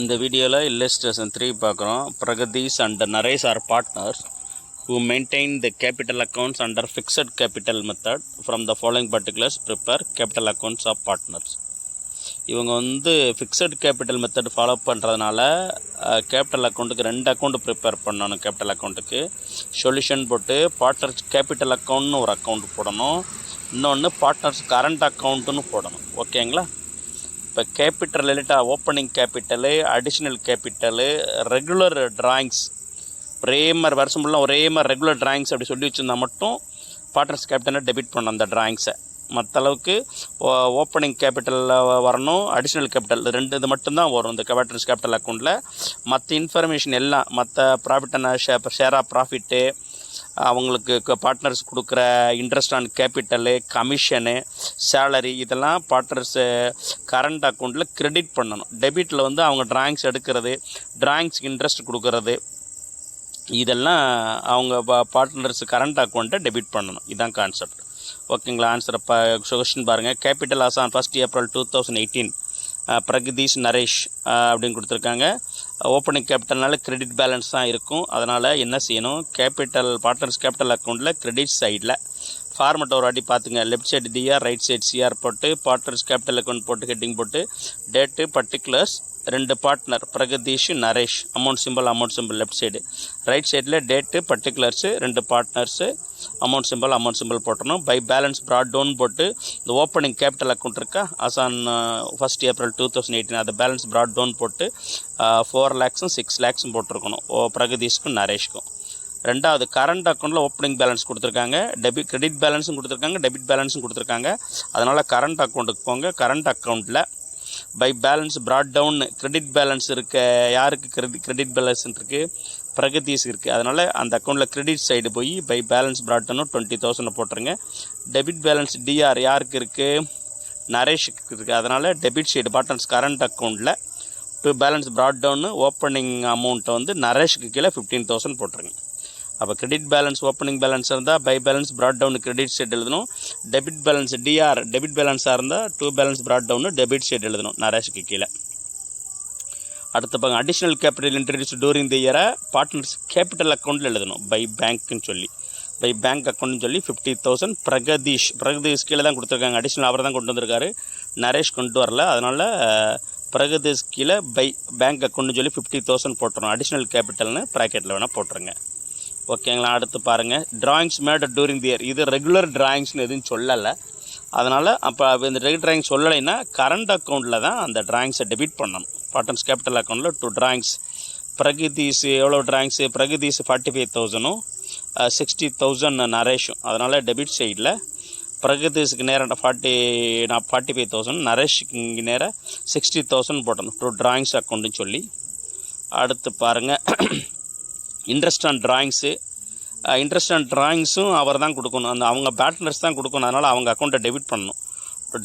இந்த வீடியோவில் illustration 3 பார்க்குறோம். Pragadis and Naresh are partners who maintain the capital accounts under fixed capital method. From the following particulars, prepare capital accounts of partners. இவங்க fixed capital method follow பண்ணுறதுனால capital அக்கௌண்ட்டுக்கு 2 account prepare பண்ணணும். Capital அக்கௌண்ட்டுக்கு solution போட்டு partners capital அக்கௌண்ட்னு ஒரு account போடணும், இன்னொன்று partners current அக்கௌண்ட்டுன்னு போடணும். ஓகேங்களா? இப்போ கேபிட்டல் ரிலேட்டாக opening capital, additional capital, regular drawings, ஒரே மாதிரி வருஷம் ஃபுல்லாக ஒரே மாதிரி ரெகுலர் டிராயிங்ஸ் அப்படி சொல்லி வச்சுருந்தா மட்டும் பார்ட்னர்ஸ் கேபிட்டலை டெபிட் பண்ணணும் அந்த டிராயிங்ஸை. மற்ற அளவுக்கு ஓப்பனிங் கேபிட்டலில் வரணும், அடிஷ்னல் கேபிட்டல் ரெண்டு இது மட்டும்தான் வரும் இந்த பார்ட்னர்ஸ் கேபிட்டல் அக்கௌண்ட்டில். மற்ற இன்ஃபர்மேஷன் எல்லாம் மற்ற profit and share of profit, அவங்களுக்கு பார்ட்னர்ஸ் கொடுக்குற interest on capital, commission, salary, இதெல்லாம் பார்ட்னர்ஸு கரண்ட் அக்கௌண்ட்டில் கிரெடிட் பண்ணணும். டெபிட்டில் அவங்க டிராயிங்ஸ் எடுக்கிறது, டிராயிங்ஸ்க்கு இன்ட்ரெஸ்ட் கொடுக்கறது, இதெல்லாம் அவங்க பார்ட்னர்ஸ் கரண்ட் அக்கௌண்ட்டை டெபிட் பண்ணணும். இதுதான் கான்செப்ட். ஓகேங்களா? ஆன்சர் கொஸ்டின் பாருங்கள். Capital as on 1 April 2018 Pragadeesh Naresh அப்படின்னு கொடுத்துருக்காங்க. ஓப்பனிங் கேபிட்டல்னால கிரெடிட் பேலன்ஸ் தான் இருக்கும். அதனால் என்ன செய்யணும், கேபிட்டல் பார்ட்னர்ஸ் கேபிட்டல் அக்கௌண்ட்டில் கிரெடிட் சைடில் ஃபார்மெட் ஒரு வாட்டி பார்த்துங்க. Left side DR, right side CR போட்டு பார்ட்னர்ஸ் கேபிட்டல் அக்கௌண்ட் போட்டு ஹெட்டிங் போட்டு date, particulars, 2 partner Pragadeesh Naresh, amount simple left side, right சைடில் date, particulars, 2 partners, amount simple போட்டணும். பை பேலன்ஸ் ப்ராட் டவுன் போட்டு இந்த ஓப்பனிங் கேபிட்டல் அக்கௌண்ட் இருக்கா ஆசான் 1 April 2018 அதை பேலன்ஸ் ப்ராட் டவுன் போட்டு 4 lakhs 6 lakhs போட்டிருக்கணும் பிரகதீஷ்க்கும் நரேஷ்க்கும். ரெண்டாவது கரண்ட் அக்கௌண்ட்டில் ஓப்பனிங் பேலன்ஸ் கொடுத்துருக்காங்க, கிரெடிட் பேலன்ஸும் கொடுத்துருக்காங்க, டெபிட் பேலன்ஸும் கொடுத்துருக்காங்க. அதனால் கரண்ட் அக்கௌண்ட்டுக்கு போங்க. கரண்ட் அக்கௌண்ட்டில் by balance brought down credit balance இருக்க, யாருக்கு கிரெடிட் பேலன்ஸ் இருக்குது, பிரகதீஷ் இருக்குது. அதனால் அந்த அக்கௌண்ட்டில் கிரெடிட் சைடு போய் பை பேலன்ஸ் ப்ராட் டவுன் 20,000 போட்டுருங்க. டெபிட் பேலன்ஸ் டிஆர் யாருக்கு இருக்குது, நரேஷுக்கு இருக்குது. அதனால் டெபிட் சைடு பார்ட்னர்ஸ் கரண்ட் அக்கௌண்ட்டில் to balance brought down opening அமௌண்ட்டை நரேஷுக்கு கீழே 15,000 போட்டுருங்க. அப்போ கிரெடிட் பேலன்ஸ் ஓப்பனிங் பேலன்ஸ் இருந்தால் by balance brought down credit side எழுதணும். டெபிட் பேலன்ஸ் டிஆர் டெபிட் பேலன்ஸாக இருந்தால் to balance brought down debit side எழுதணும் நரேஷுக்கு கீழே. அடுத்த பாருங்க, additional capital introduced during the இயரை பார்ட்னர்ஸ் கேபிட்டல் அக்கௌண்ட்டில் எழுதணும். பை பேங்க்னு சொல்லி பை பேங்க் அக்கௌண்ட்னு சொல்லி 50,000 பிரகதீஷ் கீழே தான் கொடுத்துருக்காங்க. அடிஷ்னல் அவர் தான் கொண்டு வந்திருக்காரு, நரேஷ் கொண்டு வரல. அதனால் பிரகதீஷ் கீழே பை பேங்க் அக்கௌண்ட்னு சொல்லி 50,000 போட்டுரும். அடிஷ்னல் கேபிட்டல்னு ப்ராக்கெட்டில் வேணால் போட்டுருங்க. ஓகேங்களா? அடுத்து பாருங்கள், drawings made during the year. இது ரெகுலர் டிராயிங்ஸ்னு எதுவும் சொல்லலை. அதனால் அப்போ இந்த ரெகுலர் டிராயிங்ஸ் சொல்லலைன்னா கரண்ட் அக்கௌண்ட்டில் தான் அந்த டிராயிங்ஸை டெபிட் பண்ணணும். பார்ட்னர்ஸ் கேபிட்டல் அக்கௌண்ட்டில் 2 டிராயிங்ஸ். பிரகதீஷ் எவ்வளோ டிராயிங்ஸு, பிரகதீஷ் 45,000 60,000 நரேஷும். அதனால் டெபிட் சைடில் பிரகதீஷுக்கு நேராக 45,000, நரேஷுக்கு இங்கே நேராக 60,000 போட்டணும். 2 டிராயிங்ஸ் அக்கௌண்ட்டுன்னு சொல்லி. அடுத்து பாருங்கள், இன்ட்ரெஸ்ட் ஆன் டிராயிங்ஸும் அவர் தான் கொடுக்கணும். அவங்க பார்ட்னர்ஸ் தான் கொடுக்கணும். அதனால் அவங்க அக்கௌண்ட்டை டெபிட் பண்ணணும்.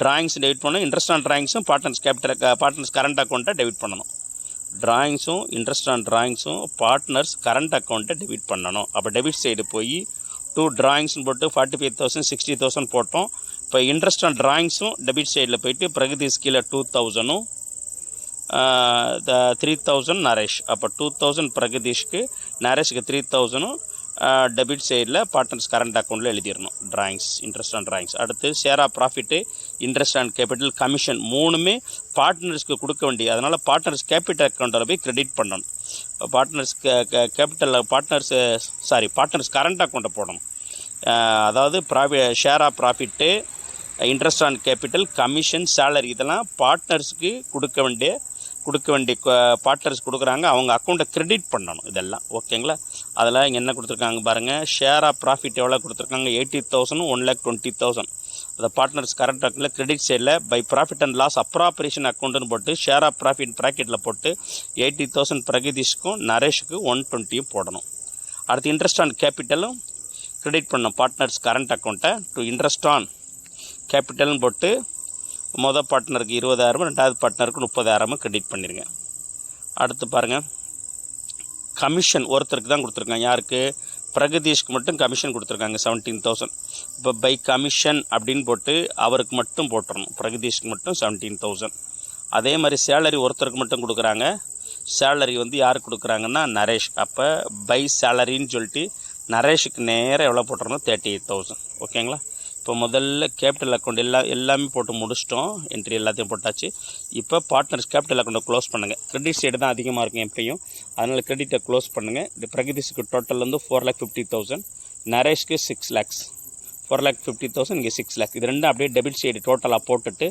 டிராயிங்ஸ் டெபிட் பண்ணணும். இன்ட்ரெஸ்ட் ஆன் டிராயிங்ஸும் பார்ட்னர்ஸ் கரண்ட் அக்கௌண்ட்டை டெபிட் பண்ணணும். டிராயிங்ஸும் இன்ட்ரெஸ்ட் ஆன் டிராயிங்ஸும் பார்ட்னர்ஸ் கரண்ட் அக்கௌண்ட்டை டெபிட் பண்ணணும். அப்போ டெபிட் சைடு போய் 2 டிராயிங்ஸ்னு போட்டு 45,000 60,000 போட்டோம். இப்போ இன்ட்ரெஸ்ட் ஆன் டிராயிங்ஸும் டெபிட் சைடில் போயிட்டு பிரகதீஷ் கீழே 2,000 3,000 நரேஷ். அப்போ 2,000 பிரகதீஷ்க்கு, நரேஷுக்கு 3,000 டெபிட் சைடில் பார்ட்னர்ஸ் கரண்ட் அக்கௌண்ட்டில் எழுதிடணும். Drawings, interest on drawings. அடுத்து share of profit, interest on capital, commission, 3மே பார்ட்னர்ஸ்க்கு கொடுக்க வேண்டியது. அதனால் பார்ட்னர்ஸ் கேபிட்டல் அக்கௌண்ட்டில் போய் கிரெடிட் பண்ணணும். பார்ட்னர்ஸ் பார்ட்னர்ஸ் கரண்ட் அக்கௌண்ட்டை போடணும். அதாவது share of profit, interest on capital, commission, salary, இதெல்லாம் பார்ட்னர்ஸ்க்கு கொடுக்க வேண்டிய பார்ட்னர்ஸ் கொடுக்குறாங்க. அவங்க அக்கௌண்ட்டை கிரெடிட் பண்ணணும் இதெல்லாம். ஓகேங்களா? அதில் இங்கே என்ன கொடுத்துருக்காங்க பாருங்கள். ஷேர் ஆஃப் ப்ராஃபிட் எவ்வளோ கொடுத்துருக்காங்க, 80,000 1,20,000. அதை பார்ட்னர்ஸ் கரண்ட் அக்கௌண்ட்டில் கிரெடிட் சைடில் by profit and loss appropriation அக்கௌண்ட்டுன்னு போட்டு ஷேர் ஆஃப் ப்ராஃபிட் ப்ராக்கெட்டில் போட்டு 80,000 பிரகதீஷ்க்கும் நரேஷுக்கு 120 போடணும். அடுத்து இன்ட்ரெஸ்ட் ஆன் கேபிட்டலும் கிரெடிட் பண்ணணும். பார்ட்னர்ஸ் கரண்ட் அக்கௌண்ட்டை டு இன்ட்ரெஸ்ட் ஆன் கேபிட்டல்னு போட்டு மொதல் பார்ட்னருக்கு 20,000, ரெண்டாவது பார்ட்னருக்கு 30,000 கிரெடிட் பண்ணிடுங்க. அடுத்து பாருங்கள், கமிஷன் ஒருத்தருக்கு தான் கொடுத்துருக்காங்க. யாருக்கு, பிரகதீஷ்க்கு மட்டும் கமிஷன் கொடுத்துருக்காங்க 17,000. இப்போ பை கமிஷன் அப்படின்னு போட்டு அவருக்கு மட்டும் போட்டுறணும். பிரகதீஷ்க்கு மட்டும் 17,000. அதே மாதிரி சேலரி ஒருத்தருக்கு மட்டும் கொடுக்குறாங்க. சேலரி வந்து யார் கொடுக்குறாங்கன்னா நரேஷ். அப்போ பை சேலரின்னு சொல்லிட்டு நரேஷுக்கு நேராக எவ்வளோ போட்டுறணும் 38,000. ஓகேங்களா. இப்போ முதல்ல கேபிட்டல் அக்கௌண்ட் எல்லாமே போட்டு முடிச்சிட்டோம். என்ட்ரி எல்லாத்தையும் போட்டாச்சு. இப்போ பார்ட்னர்ஸ் கேபிட்டல் அக்கௌண்ட்டை க்ளோஸ் பண்ணுங்கள். கிரெடிட் சைடு தான் அதிகமாக இருக்கும் எப்பயும், அதனால் கிரெடிட்டை க்ளோஸ் பண்ணுங்கள். இந்த பிரகதீஷுக்கு டோட்டல் வந்து 4,50,000, நரேஷ்க்கு 6 lakhs. 4,50,000, இங்கே 6 lakh. இது ரெண்டும் அப்படியே டெபிட் சைடு டோட்டலாக போட்டுட்டு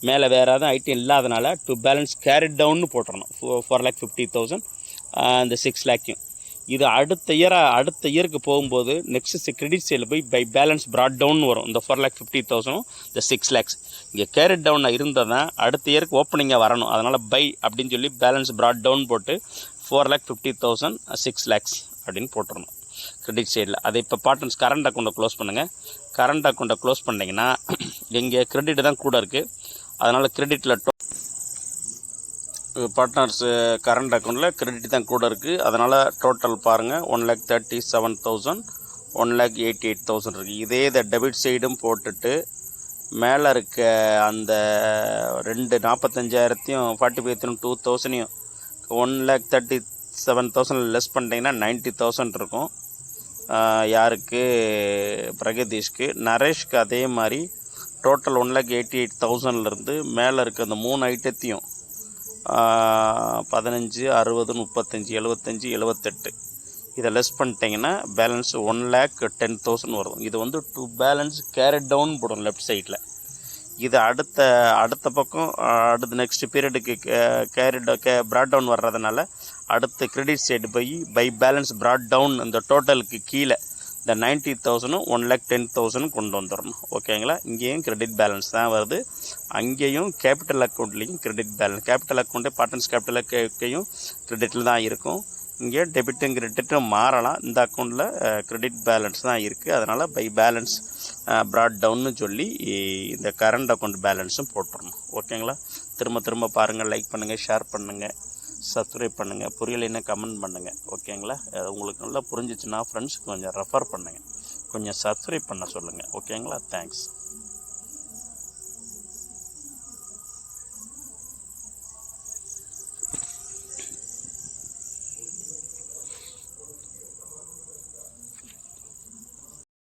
மேலே வேறு எதுவும் ஐட்டம் இல்லாதனால டு பேலன்ஸ் கேரிட் டவுன்னு போட்டுறணும். 4,50,000 இந்த 6 lakhயும். இது அடுத்த இயருக்கு போகும்போது நெக்ஸ்ட் கிரெடிட் சைடில் போய் பை பேலன்ஸ் ப்ராட் டவுன் வரும். இந்த 4,50,000 இந்த 6 lakhs இங்கே கேரிட் டவுன் இருந்தால் தான் அடுத்த இயருக்கு ஓப்பனிங்காக வரணும். அதனால் பை அப்படின்னு சொல்லி பேலன்ஸ் ப்ராட் டவுன் போட்டு 4,50,000 6 lakhs அப்படின்னு போட்டுறணும் கிரெடிட் சைடில். அதை இப்போ பார்ட்னர்ஸ் கரண்ட் அக்கௌண்ட்டை க்ளோஸ் பண்ணுங்கள். கரண்ட் அக்கௌண்ட்டை க்ளோஸ் பண்ணிங்கன்னா இங்கே கிரெடிட் தான் கூட இருக்குது. அதனால் கிரெடிட்டில் பார்ட்னர்ஸ் கரண்ட் அக்கௌண்ட்டில் கிரெடிட் தான் கூட இருக்குது. அதனால் டோட்டல் பாருங்கள் 1,37,000, 1,88,000 இருக்குது. இதே இதை டெபிட் சைடும் போட்டுட்டு மேலே இருக்க அந்த 45,000 45,200 1,37,000 லெஸ் பண்ணிட்டீங்கன்னா 90,000 இருக்கும். யாருக்கு? பிரகதீஷ்க்கு. நரேஷ்க்கு அதே மாதிரி டோட்டல் 1,88,000லேருந்து மேலே இருக்க அந்த 3 ஐட்டத்தையும் 15, 60, 35, 75, 78 இதை லெஸ் பண்ணிட்டீங்கன்னா பேலன்ஸ் 1,10,000 வரும். இது வந்து டு பேலன்ஸ் கேரிட் டவுன் போடும் லெஃப்ட் சைடில். இது அடுத்த பக்கம் அடுத்த நெக்ஸ்ட் பீரியடுக்கு ப்ராட் டவுன் வர்றதுனால அடுத்த கிரெடிட் சைடு போய் பை பேலன்ஸ் ப்ராட் டவுன் இந்த டோட்டலுக்கு கீழே இந்த 90,000 1,10,000 கொண்டு வந்துடணும். ஓகேங்களா. இங்கேயும் கிரெடிட் பேலன்ஸ் தான் வருது, அங்கேயும் கேபிட்டல் அக்கௌண்ட்லேயும் கிரெடிட் பேலன்ஸ். கேபிட்டல் அக்கௌண்ட்டே பார்ட்னர்ஸ் கேபிட்டல் அக்கௌண்ட்டையும் கிரெடிட்டில் தான் இருக்கும். இங்கே டெபிட்டும் கிரெடிட்டும் மாறலாம். இந்த அக்கௌண்ட்டில் கிரெடிட் பேலன்ஸ் தான் இருக்குது. அதனால் பை பேலன்ஸ் ப்ராட் டவுன்னு சொல்லி இந்த கரண்ட் அக்கௌண்ட் பேலன்ஸும் போட்டுடணும். ஓகேங்களா. திரும்ப பாருங்கள், லைக் பண்ணுங்கள், ஷேர் பண்ணுங்கள், சப்ஸ்கிரைப் பண்ணுங்கள். புரியலைன்னா கமெண்ட் பண்ணுங்கள். ஓகேங்களா. உங்களுக்கு நல்லா புரிஞ்சிச்சுன்னா ஃப்ரெண்ட்ஸுக்கு கொஞ்சம் ரெஃபர் பண்ணுங்கள், கொஞ்சம் சப்ஸ்கிரைப் பண்ண சொல்லுங்கள். ஓகேங்களா. தேங்க்ஸ்.